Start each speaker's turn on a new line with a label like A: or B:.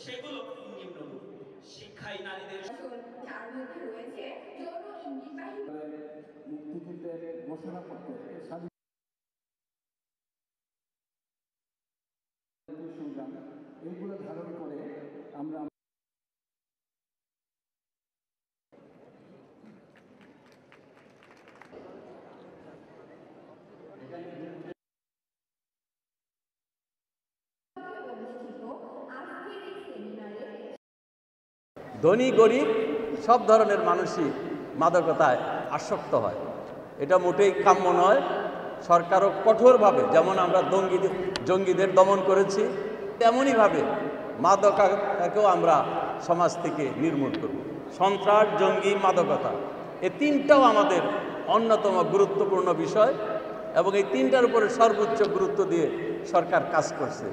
A: সেগুলো নিম্নরূপ: শিক্ষাই নারীদের
B: যার মধ্যে রয়েছে যৌন ইঙ্গিতবাহী
C: মুক্তিযুদ্ধের ঘোষণাপত্রে সংগ্রাম এইগুলো ধারণ করে আমরা
D: ধনী গরিব সব ধরনের মানুষই মাদকতায় আসক্ত হয়। এটা মোটেই কাম্য নয়। সরকারও কঠোরভাবে, যেমন আমরা জঙ্গিদের দমন করেছি, তেমনইভাবে মাদকতাকেও আমরা সমাজ থেকে নির্মূল করব। সন্ত্রাস, জঙ্গি, মাদকতা এই তিনটাও আমাদের অন্যতম গুরুত্বপূর্ণ বিষয় এবং এই তিনটার উপরে সর্বোচ্চ গুরুত্ব দিয়ে সরকার কাজ করছে।